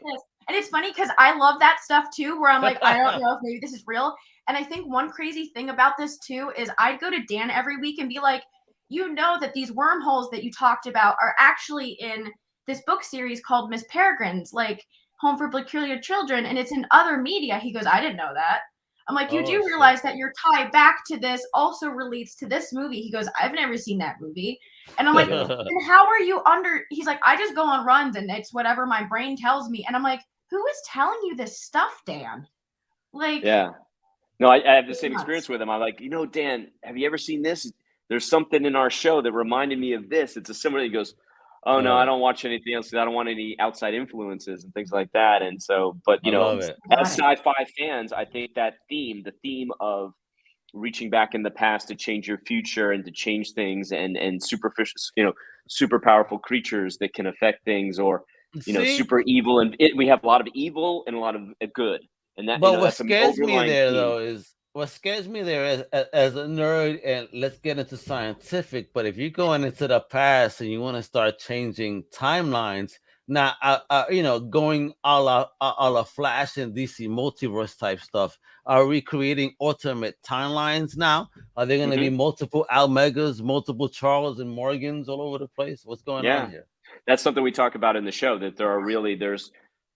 And it's funny because I love that stuff too, where I'm like, I don't know if maybe this is real. And I think one crazy thing about this too is I'd go to Dan every week and be like, that these wormholes that you talked about are actually in this book series called Miss Peregrine's, like Home for Peculiar Children, and it's in other media. He goes, I didn't know that. I'm like, you do realize that your tie back to this also relates to this movie? He goes, I've never seen that movie. And I'm like, and how are you he's like, I just go on runs and it's whatever my brain tells me. And I'm like, who is telling you this stuff, Dan? Like, yeah. No, I have the same experience with him. I'm like, Dan, have you ever seen this? There's something in our show that reminded me of this. It's a similar. He goes, oh no, I don't watch anything else because I don't want any outside influences and things like that. And so, but as sci-fi fans, I think that the theme of reaching back in the past to change your future and to change things, and superficial, super powerful creatures that can affect things, or super evil, and we have a lot of evil and a lot of good. And that, but what scares me there though is. What scares me there as a nerd, and let's get into scientific, but if you're going into the past and you want to start changing timelines, now, going a la Flash and DC multiverse type stuff, are we creating alternate timelines now? Are there going to be multiple Almegas, multiple Charles and Morgans all over the place? What's going on here? That's something we talk about in the show, that there's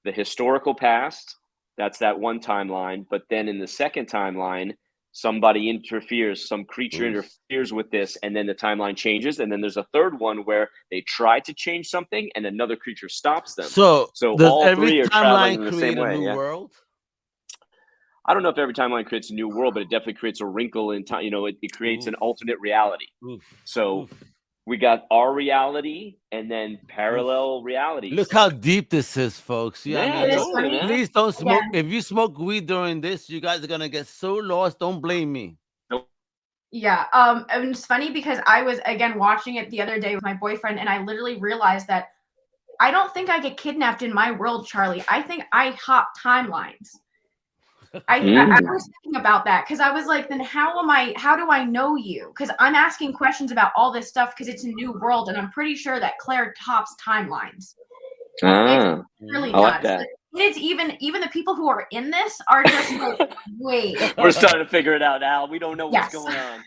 the historical past. That's that one timeline. But then in the second timeline, somebody interferes, some creature interferes with this, and then the timeline changes. And then there's a third one where they try to change something and another creature stops them. So does all every three are traveling in the create same way. A new world? I don't know if every timeline creates a new world, but it definitely creates a wrinkle in time. It creates an alternate reality. We got our reality and then parallel realities. Look how deep this is, folks. Please don't smoke. If you smoke weed during this, you guys are gonna get so lost. Don't blame me. Yeah. And it's funny because I was again watching it the other day with my boyfriend, and I literally realized that I don't think I get kidnapped in my world, Charlie. I think I hop timelines. I was thinking about that because I was like, then how do I know you? Because I'm asking questions about all this stuff because it's a new world, and I'm pretty sure that Claire tops timelines. It's really nuts. Like that. Like, it's even the people who are in this are just like, wait. We're starting to figure it out, Al. We don't know what's going on.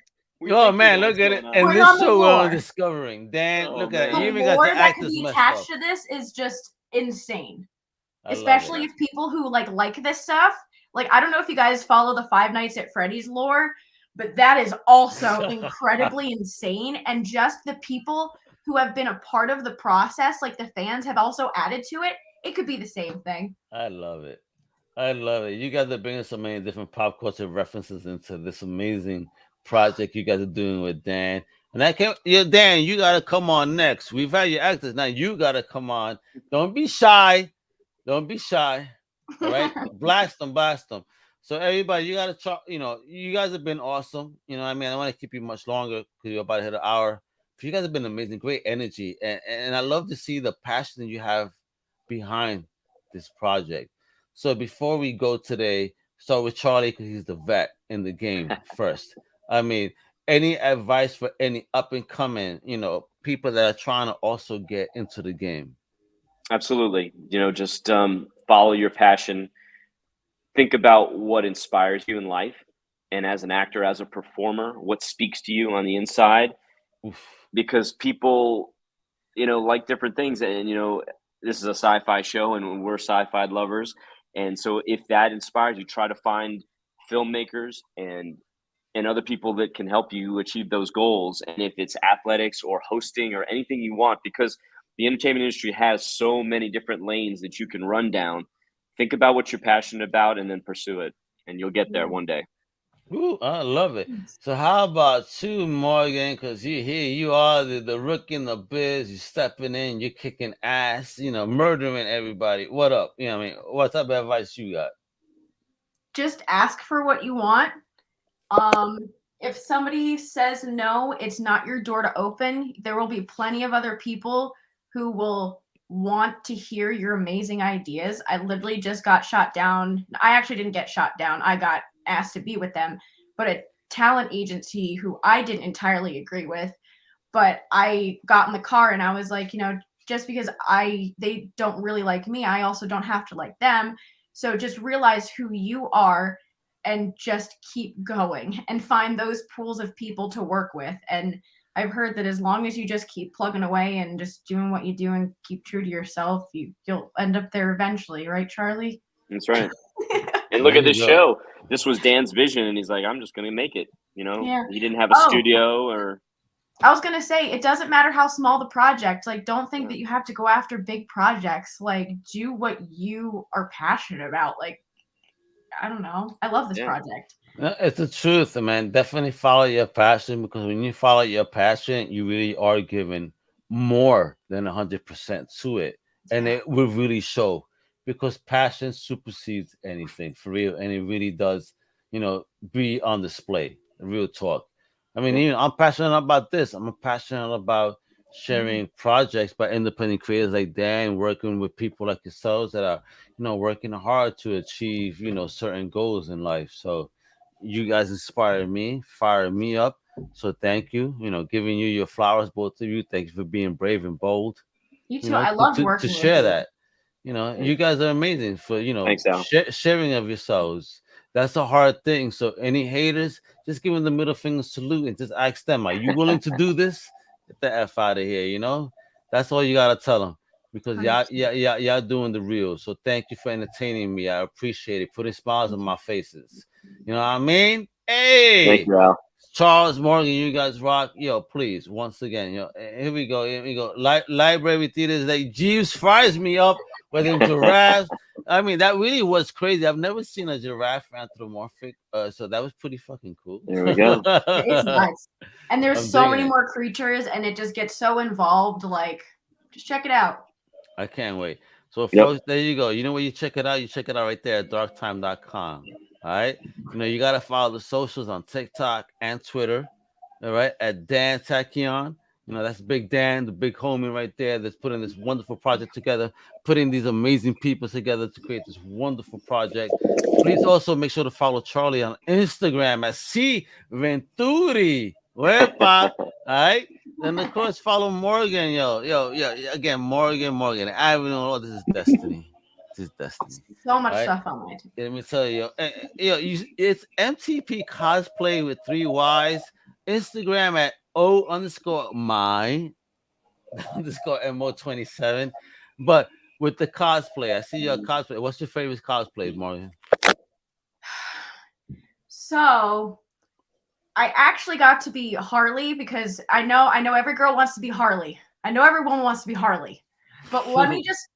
Oh man, look at it. And this show we're discovering. Dan, look at it. You even got the actors attached to this is just insane. Especially if people who like this stuff. Like, I don't know if you guys follow the Five Nights at Freddy's lore, but that is also incredibly insane. And just the people who have been a part of the process, like the fans have also added to it. It could be the same thing. I love it. You guys are bringing so many different pop culture references into this amazing project you guys are doing with Dan. And Dan, you got to come on next. We've had your actors. Now you got to come on. Don't be shy. All right, blast them. So everybody, you gotta talk. You guys have been awesome. I mean, I don't want to keep you much longer because you're about to hit an hour. You guys have been amazing, great energy, and I love to see the passion that you have behind this project. So before we go today, start with Charlie because he's the vet in the game first. I mean, any advice for any up and coming, people that are trying to also get into the game? Absolutely. Just follow your passion. Think about what inspires you in life. And as an actor, as a performer, what speaks to you on the inside. Oof. Because people, like different things. And, this is a sci-fi show and we're sci-fi lovers. And so if that inspires you, try to find filmmakers and other people that can help you achieve those goals. And if it's athletics or hosting or anything you want, because the entertainment industry has so many different lanes that you can run down. Think about what you're passionate about and then pursue it, and you'll get there one day. Ooh, I love it. So how about you, Morgan? Because you are the rookie in the biz. You're stepping in, you're kicking ass, murdering everybody. What up? What type of advice you got? Just ask for what you want. If somebody says no, it's not your door to open. There will be plenty of other people who will want to hear your amazing ideas. I literally just got shot down. I actually didn't get shot down. I got asked to be with them, but a talent agency who I didn't entirely agree with. But I got in the car and I was like, just because they don't really like me, I also don't have to like them. So just realize who you are and just keep going and find those pools of people to work with. And I've heard that as long as you just keep plugging away and just doing what you do and keep true to yourself, you'll end up there eventually, right, Charlie? That's right. And look at this show. This was Dan's vision, and he's like, I'm just going to make it. Yeah. He didn't have a studio or. I was going to say, it doesn't matter how small the project. Like, don't think that you have to go after big projects. Like, do what you are passionate about. Like, I don't know. I love this project. It's the truth, man. Definitely follow your passion, because when you follow your passion, you really are giving more than 100% to it. And it will really show, because passion supersedes anything for real. And it really does, be on display. Real talk. I mean, I'm passionate about this. I'm passionate about sharing projects by independent creators like Dan, working with people like yourselves that are, working hard to achieve, certain goals in life. So you guys inspire me, fire me up. So thank you, giving you your flowers, both of you. Thanks for being brave and bold. You too. I love working to share with that. You guys are amazing for, Thanks, Al. sharing of yourselves. That's a hard thing. So any haters, just give them the middle finger salute and just ask them, are you willing to do this? Get the F out of here, That's all you gotta tell them, because y'all doing the real. So thank you for entertaining me. I appreciate it. Putting smiles on my faces. You know what I mean? Hey, thank you, Al. Charles Morgan, you guys rock. Yo, please, once again, here we go. Library theaters, like Jeeves fries me up with them giraffes. I mean, that really was crazy. I've never seen a giraffe anthropomorphic, so that was pretty fucking cool. There we go. It's nice. And there's so many more creatures, and it just gets so involved. Like, just check it out. I can't wait. So, folks, there you go. You know where you check it out? You check it out right there at darktyme.com. All right. You got to follow the socials on TikTok and Twitter. All right. At Dan Tachyon. That's Big Dan, the big homie right there that's putting this wonderful project together, putting these amazing people together to create this wonderful project. Please also make sure to follow Charlie on Instagram at C Venturi. All right. Then of course follow Morgan. Yo. Again, Morgan. I don't know. This is destiny. This is destiny. So much stuff on my. Let me tell you, it's MTP cosplay with 3 Y's. Instagram at O_my _MO27. But with the cosplay, I see your cosplay. What's your favorite cosplay, Morgan? So I actually got to be Harley, because I know every girl wants to be Harley. I know everyone wants to be Harley. But let me just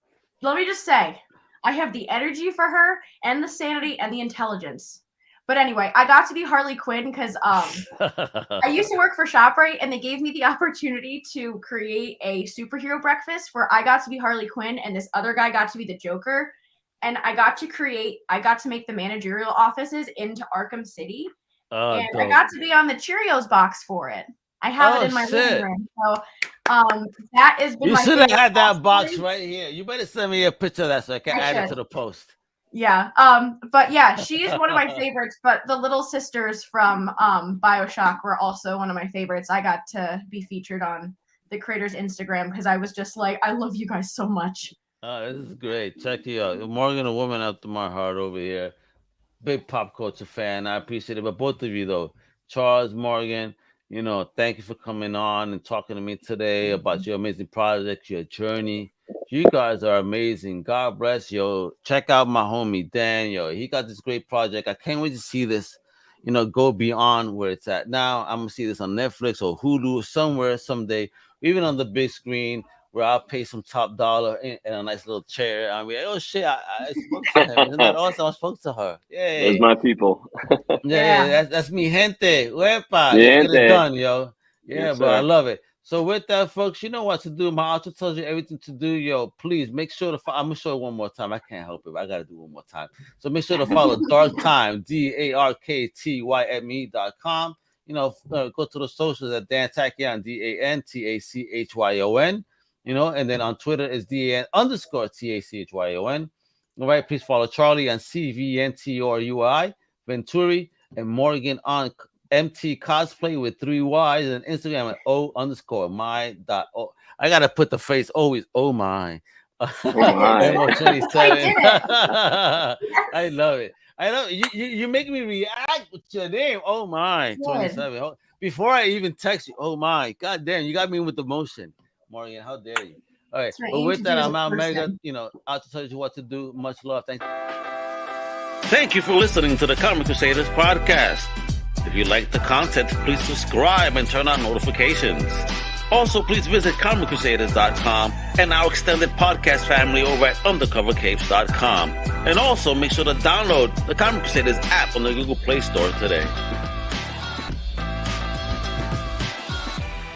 say, I have the energy for her and the sanity and the intelligence. But anyway, I got to be Harley Quinn because I used to work for ShopRite, and they gave me the opportunity to create a superhero breakfast where I got to be Harley Quinn and this other guy got to be the Joker. And I got to make the managerial offices into Arkham City. And dope. I got to be on the Cheerios box for it. I have it in my living room. So that has been you my should have favorite had that box cosplay. right here. You better send me a picture of that so I can add it to the post. Yeah. But yeah, she's one of my favorites. But the little sisters from BioShock were also one of my favorites. I got to be featured on the creator's Instagram because I was just like, I love you guys so much. Oh, this is great. Check you out. Morgan, a woman after my heart over here. Big pop culture fan. I appreciate it. But both of you, though, Charles, Morgan, you know, thank you for coming on and talking to me today about your amazing project, your journey. You guys are amazing. God bless you. Check out my homie, Dan. Yo, he got this great project. I can't wait to see this, you know, go beyond where it's at now. I'm going to see this on Netflix or Hulu somewhere someday, even on the big screen, where I'll pay some top dollar in a nice little chair. I mean, oh shit, I spoke to him. Isn't that awesome? I spoke to her. Yay. Those my people. yeah, that's mi gente. Uepa. Mi Let's get gente. it done, yo. Yeah, Yes, but I sir. love it. So with that, folks, you know what to do. My author tells you everything to do, yo. Please make sure to follow. I'm gonna show it one more time. I can't help it, but I gotta do it one more time. So make sure to follow DarkTyme, DarkTyme.com. You know, go to the socials at Dan Tachyon, DanTachyon. You know, and then on Twitter is DAN_TACHYON. All right, please follow Charlie on CVNTORUI, Venturi, and Morgan on MT Cosplay with 3 Y's, and Instagram at O_my.o. I gotta put the phrase always, oh my. MO27. I love it. I know you make me react with your name. Oh my, 27. Before I even text you, oh my, god damn, you got me with emotion. Morgan, how dare you? All right, but with that, I'm out, Mega. You know, out to tell you what to do. Much love. Thank you for listening to the Comic Crusaders podcast. If you like the content, please subscribe and turn on notifications. Also, please visit comiccrusaders.shop and our extended podcast family over at undercovercapes.com. And also, make sure to download the Comic Crusaders app on the Google Play Store today.